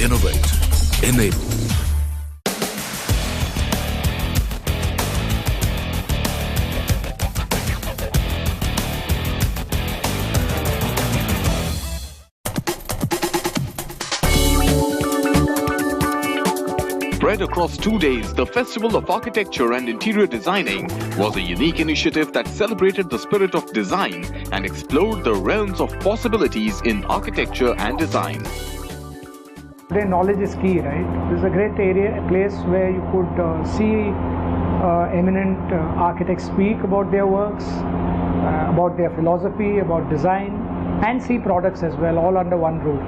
Innovate. Enable. Spread across 2 days, the Festival of Architecture and Interior Designing was a unique initiative that celebrated the spirit of design and explored the realms of possibilities in architecture and design. Today, knowledge is key, right? This is a great area, a place where you could see eminent architects speak about their works, about their philosophy, about design, and see products as well, all under one roof.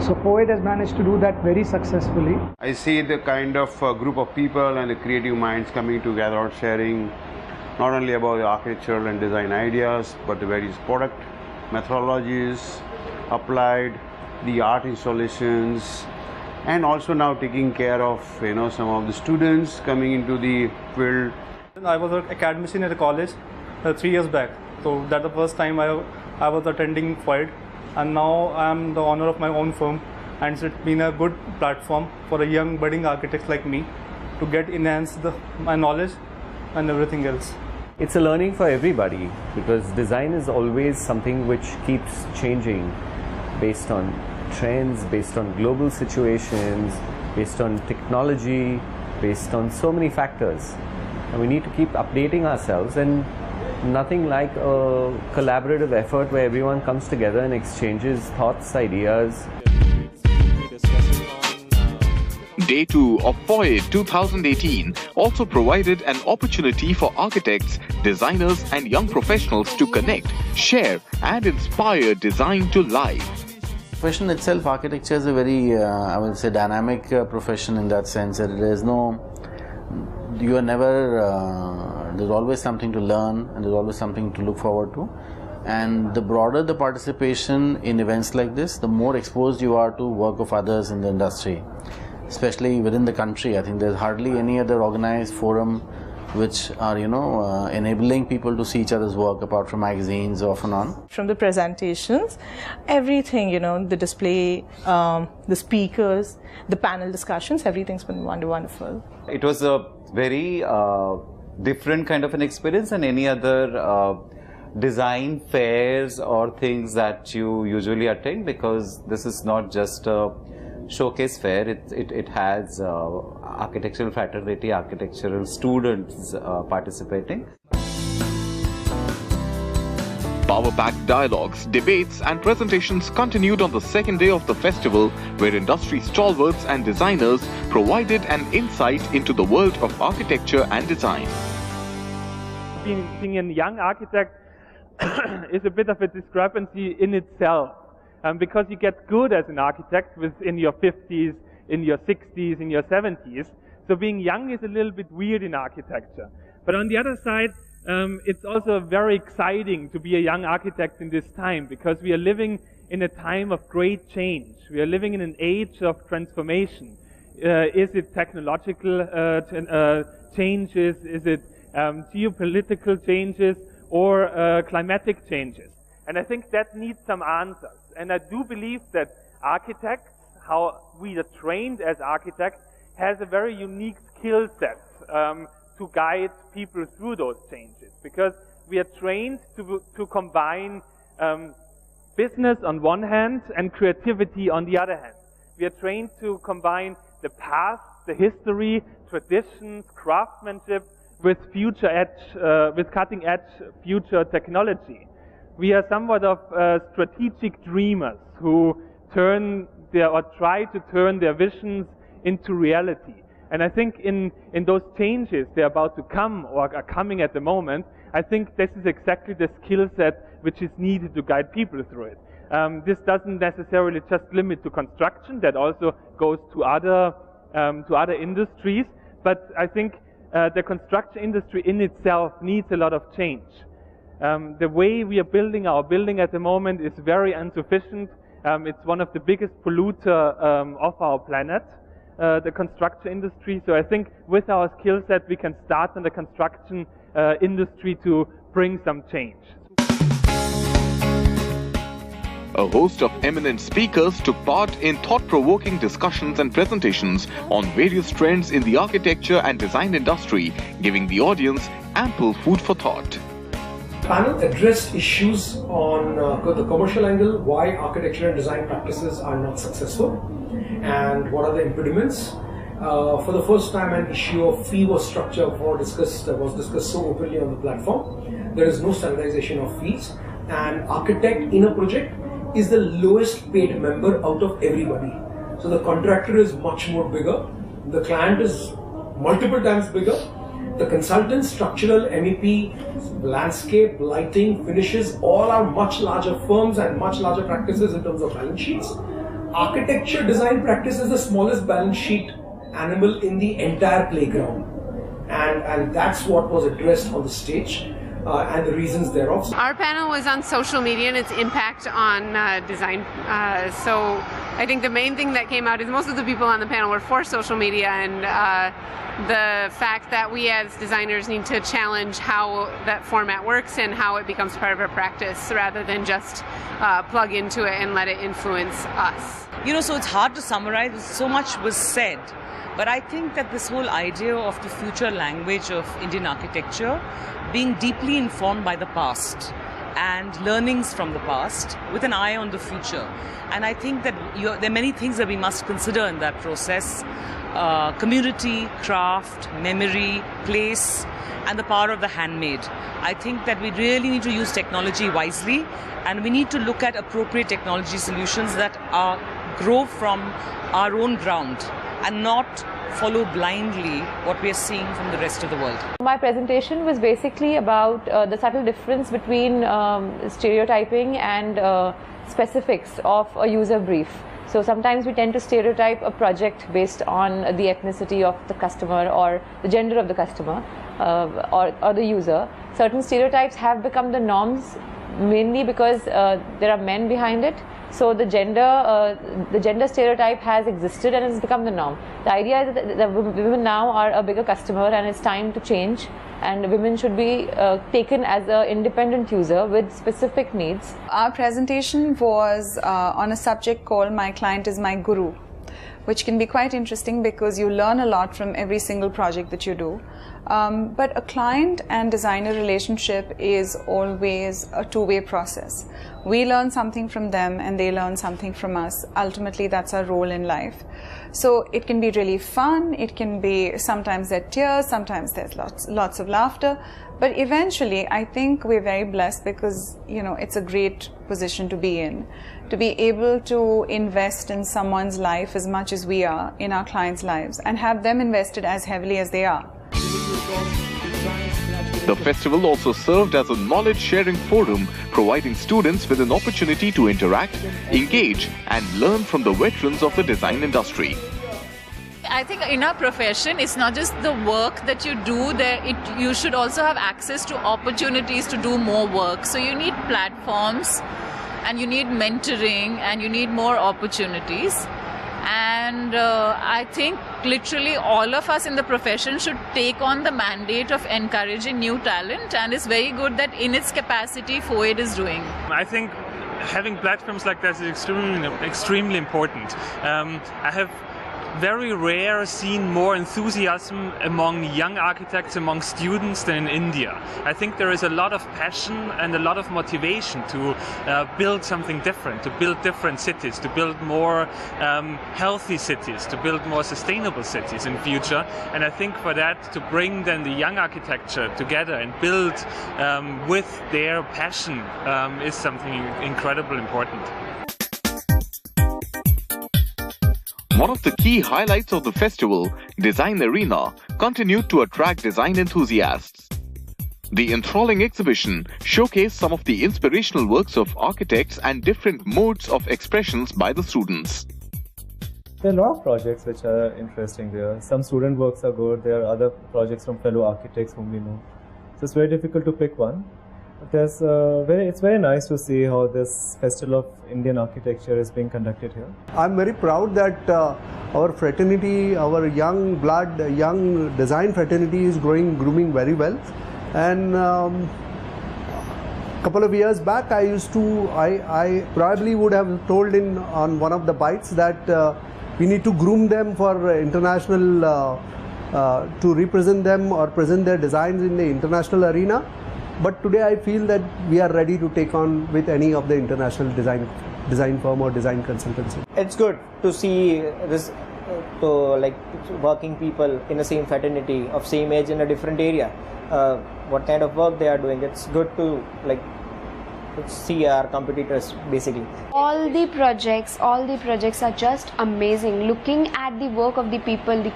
So POET has managed to do that very successfully. I see the kind of group of people and the creative minds coming together, sharing not only about the architectural and design ideas, but the various product methodologies applied, the art installations, and also now taking care of some of the students coming into the field. I was an academician at a college 3 years back, so that's the first time I was attending POET. And now I am the owner of my own firm, and it's been a good platform for a young budding architect like me to enhance my knowledge and everything else. It's a learning for everybody, because design is always something which keeps changing based on trends, based on global situations, based on technology, based on so many factors. And we need to keep updating ourselves, and nothing like a collaborative effort where everyone comes together and exchanges thoughts, ideas. Day 2 of POET 2018 also provided an opportunity for architects, designers and young professionals to connect, share and inspire design to life. Profession itself, architecture is a very, I would say, dynamic profession in that sense that there's always something to learn and there's always something to look forward to. And the broader the participation in events like this, the more exposed you are to work of others in the industry, especially within the country. I think there's hardly any other organized forum which are, enabling people to see each other's work apart from magazines off and on. From the presentations, everything, the display, the speakers, the panel discussions, everything's been wonderful. It was a very different kind of an experience than any other design fairs or things that you usually attend, because this is not just a showcase fair. It has architectural fraternity, architectural students participating. Power-packed dialogues, debates and presentations continued on the second day of the festival, where industry stalwarts and designers provided an insight into the world of architecture and design. Being a young architect is a bit of a discrepancy in itself, because you get good as an architect in your 50s, in your 60s, in your 70s. So being young is a little bit weird in architecture. But on the other side, it's also very exciting to be a young architect in this time, because we are living in a time of great change. We are living in an age of transformation. Is it technological changes? Is it geopolitical changes? Or climatic changes? And I think that needs some answers. And I do believe that architects, how we are trained as architects, has a very unique skill set to guide people through those changes, because we are trained to combine business on one hand and creativity on the other hand. We are trained to combine the past, the history, traditions, craftsmanship with cutting edge future technology. We are somewhat of strategic dreamers who try to turn their visions into reality. And I think in those changes they're about to come or are coming at the moment, I think this is exactly the skill set which is needed to guide people through it. This doesn't necessarily just limit to construction, that also goes to other industries, but I think the construction industry in itself needs a lot of change. The way we are building our building at the moment is very insufficient. It's one of the biggest polluter of our planet, the construction industry. So I think with our skill set we can start in the construction industry to bring some change. A host of eminent speakers took part in thought-provoking discussions and presentations on various trends in the architecture and design industry, giving the audience ample food for thought. The panel addressed issues on the commercial angle, why architecture and design practices are not successful, and what are the impediments. For the first time, an issue of fee was structure was discussed so openly on the platform. There is no standardization of fees, and architect in a project is the lowest paid member out of everybody. So the contractor is much more bigger, the client is multiple times bigger, the consultants, structural, MEP, landscape, lighting, finishes, all are much larger firms and much larger practices in terms of balance sheets. Architecture design practice is the smallest balance sheet animal in the entire playground, and that's what was addressed on the stage. And the reasons thereof. Our panel was on social media and its impact on design. So I think the main thing that came out is most of the people on the panel were for social media, and the fact that we as designers need to challenge how that format works and how it becomes part of our practice rather than just plug into it and let it influence us. You know, so it's hard to summarize, so much was said. But I think that this whole idea of the future language of Indian architecture being deeply informed by the past and learnings from the past with an eye on the future. And I think that there are many things that we must consider in that process. Community, craft, memory, place, and the power of the handmade. I think that we really need to use technology wisely, and we need to look at appropriate technology solutions that grow from our own ground and not follow blindly what we are seeing from the rest of the world. My presentation was basically about the subtle difference between stereotyping and specifics of a user brief. So sometimes we tend to stereotype a project based on the ethnicity of the customer or the gender of the customer or the user. Certain stereotypes have become the norms mainly because there are men behind it. So the gender stereotype has existed and has become the norm. The idea is that women now are a bigger customer and it's time to change, and women should be taken as an independent user with specific needs. Our presentation was on a subject called My Client is My Guru, which can be quite interesting because you learn a lot from every single project that you do. But a client and designer relationship is always a two-way process. We learn something from them and they learn something from us. Ultimately, that's our role in life. So it can be really fun. It can be, sometimes there's tears, sometimes there's lots of laughter. But eventually, I think we're very blessed because, you know, it's a great position to be in. To be able to invest in someone's life as much as we are in our clients' lives and have them invested as heavily as they are. The festival also served as a knowledge-sharing forum, providing students with an opportunity to interact, engage, and learn from the veterans of the design industry. I think in our profession, it's not just the work that you do there, you should also have access to opportunities to do more work. So you need platforms, and you need mentoring, and you need more opportunities. And I think literally all of us in the profession should take on the mandate of encouraging new talent, and it's very good that in its capacity FOAID is doing. I think having platforms like that is extremely important. I have very rare seen more enthusiasm among young architects, among students than in India. I think there is a lot of passion and a lot of motivation to build something different, to build different cities, to build more healthy cities, to build more sustainable cities in future. And I think for that, to bring then the young architecture together and build with their passion is something incredibly important. One of the key highlights of the festival, Design Arena, continued to attract design enthusiasts. The enthralling exhibition showcased some of the inspirational works of architects and different modes of expressions by the students. There are a lot of projects which are interesting there. Some student works are good, there are other projects from fellow architects whom we know. So it's very difficult to pick one. But it's very nice to see how this Festival of Indian Architecture is being conducted here. I'm very proud that our fraternity, our young blood, young design fraternity is grooming very well. And Couple of years back, I probably would have told on one of the bites that we need to groom them for international, to represent them or present their designs in the international arena. But today I feel that we are ready to take on with any of the international design firm or design consultancy. It's good to see this, like working people in the same fraternity of same age in a different area. What kind of work they are doing. It's good to see our competitors basically. All the projects are just amazing. Looking at the work of the people, the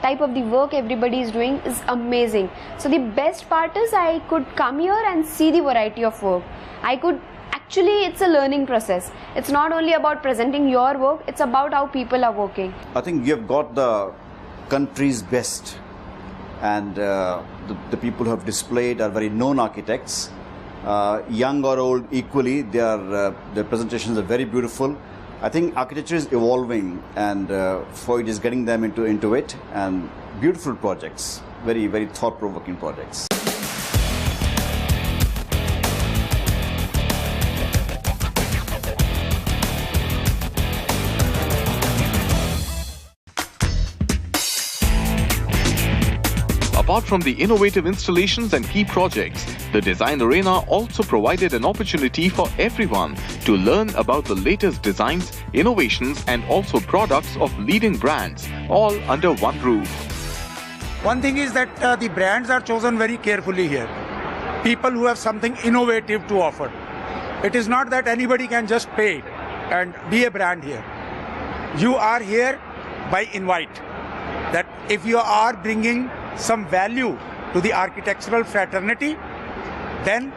type of the work everybody is doing is amazing. So the best part is I could come here and see the variety of work. Actually, it's a learning process. It's not only about presenting your work, it's about how people are working. I think you have got the country's best, and the people who have displayed are very known architects, young or old equally. Their presentations are very beautiful. I think architecture is evolving, and Freud is getting them into it, and beautiful projects, very, very thought-provoking projects. Apart from the innovative installations and key projects, the Design Arena also provided an opportunity for everyone to learn about the latest designs, innovations, and also products of leading brands, all under one roof. One thing is that the brands are chosen very carefully here. People who have something innovative to offer. It is not that anybody can just pay and be a brand here. You are here by invite. That if you are bringing some value to the architectural fraternity, then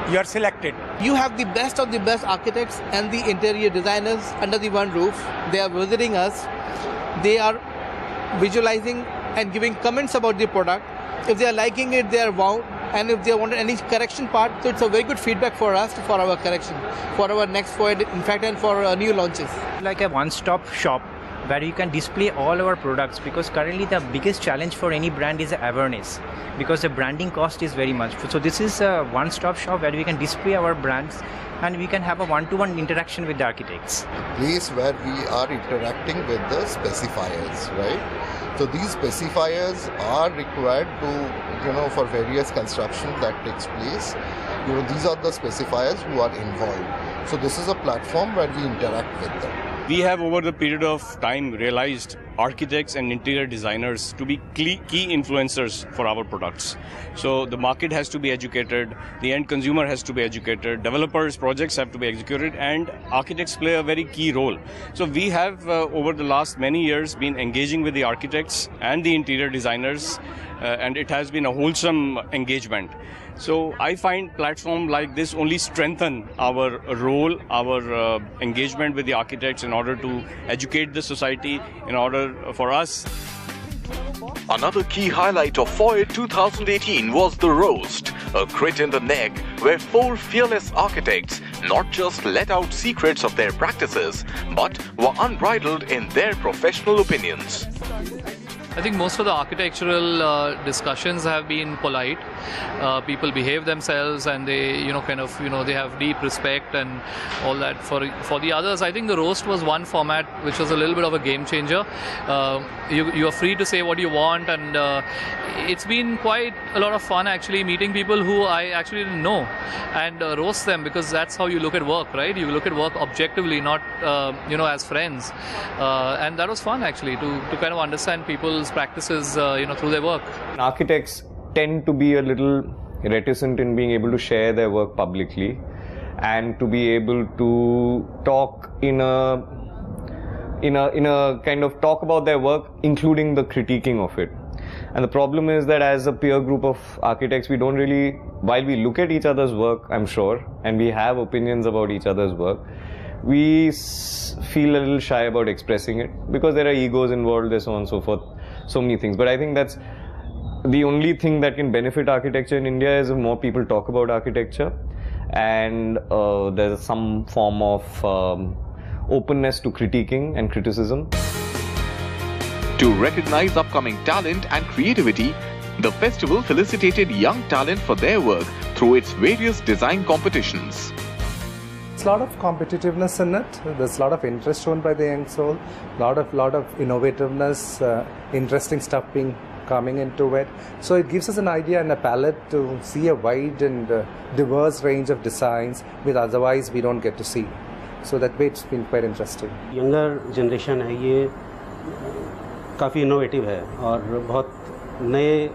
you are selected. You have the best of the best architects and the interior designers under the one roof. They are visiting us. They are visualizing and giving comments about the product. If they are liking it, they are wow. And if they want any correction part, so it's a very good feedback for us for our correction, for our next forward, in fact, and for new launches. Like a one-stop shop where you can display all our products, because currently the biggest challenge for any brand is awareness, because the branding cost is very much. So this is a one-stop shop where we can display our brands and we can have a one-to-one interaction with the architects. Place where we are interacting with the specifiers, right? So these specifiers are required to, for various construction that takes place. These are the specifiers who are involved. So this is a platform where we interact with them. We have over the period of time realized architects and interior designers to be key influencers for our products. So the market has to be educated, the end consumer has to be educated, developers' projects have to be executed, and architects play a very key role. So we have over the last many years been engaging with the architects and the interior designers, and it has been a wholesome engagement. So I find platforms like this only strengthen our role, our engagement with the architects in order to educate the society, in order for us. Another key highlight of FOID 2018 was the roast, a crit in the neck where 4 fearless architects not just let out secrets of their practices, but were unbridled in their professional opinions. I think most of the architectural discussions have been polite. People behave themselves, and they, they have deep respect and all that. For the others, I think the roast was one format which was a little bit of a game changer. You are free to say what you want, and it's been quite a lot of fun actually meeting people who I actually didn't know and roast them, because that's how you look at work, right? You look at work objectively, not as friends, and that was fun actually to kind of understand people's practices through their work. Architects tend to be a little reticent in being able to share their work publicly and to be able to talk in a kind of talk about their work, including the critiquing of it. And the problem is that as a peer group of architects, we don't really, while we look at each other's work, I'm sure, and we have opinions about each other's work, we feel a little shy about expressing it because there are egos involved, there's so on and so forth, so many things. But I think that's the only thing that can benefit architecture in India is if more people talk about architecture, and there's some form of openness to critiquing and criticism. To recognize upcoming talent and creativity, The festival felicitated young talent for their work through its various design competitions. There's a lot of competitiveness in it. There's a lot of interest shown by the young soul. Lot of innovativeness, interesting stuff coming into it. So it gives us an idea and a palette to see a wide and diverse range of designs which otherwise we don't get to see. So that way it's been quite interesting. Younger generation है ये काफ़ी innovative है और बहुत नए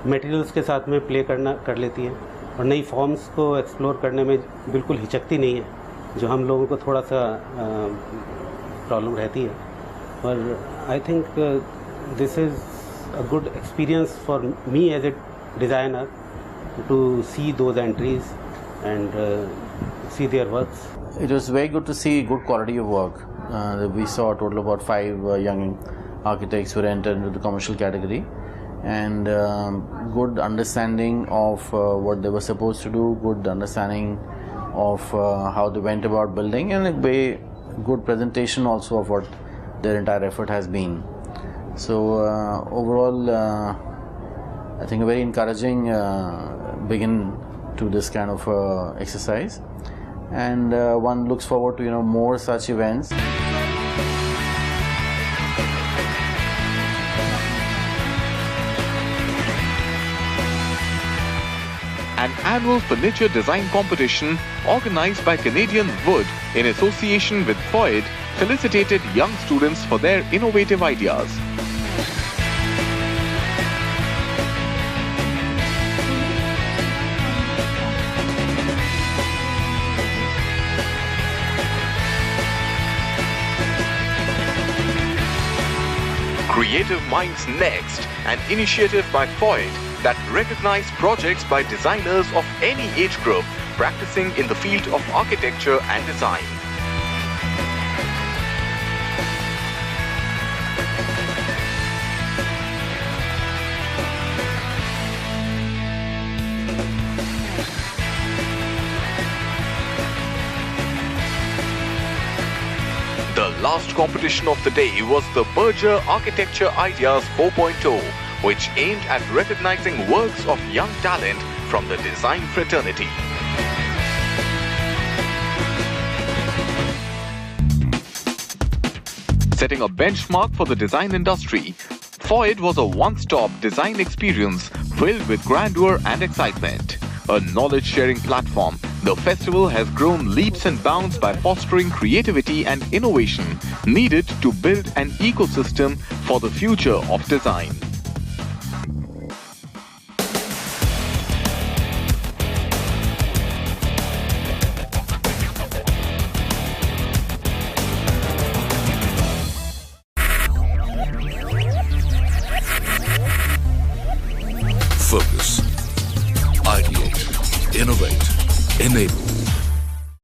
materials के साथ में प्ले कर लेती है और नई फॉर्म्स को एक्सप्लोर करने में बिल्कुल हिचकती नहीं है, जो हम लोगों को थोड़ा सा प्रॉब्लम रहती है. और I think this is a good experience for me as a designer to see those entries and see their works. It was very good to see good quality of work. We saw a total of about 5 young architects who entered into the commercial category, and good understanding of what they were supposed to do, good understanding of how they went about building, and a very good presentation also of what their entire effort has been. So overall, I think a very encouraging begin to this kind of exercise, and one looks forward to more such events. An annual furniture design competition organized by Canadian Wood in association with FOID felicitated young students for their innovative ideas. Creative Minds Next, an initiative by FOID that recognized projects by designers of any age group practicing in the field of architecture and design. The last competition of the day was the Berger Architecture Ideas 4.0, which aimed at recognizing works of young talent from the design fraternity. Setting a benchmark for the design industry, FOID was a one-stop design experience filled with grandeur and excitement. A knowledge-sharing platform, the festival has grown leaps and bounds by fostering creativity and innovation needed to build an ecosystem for the future of design. Focus, ideate, innovate, enable.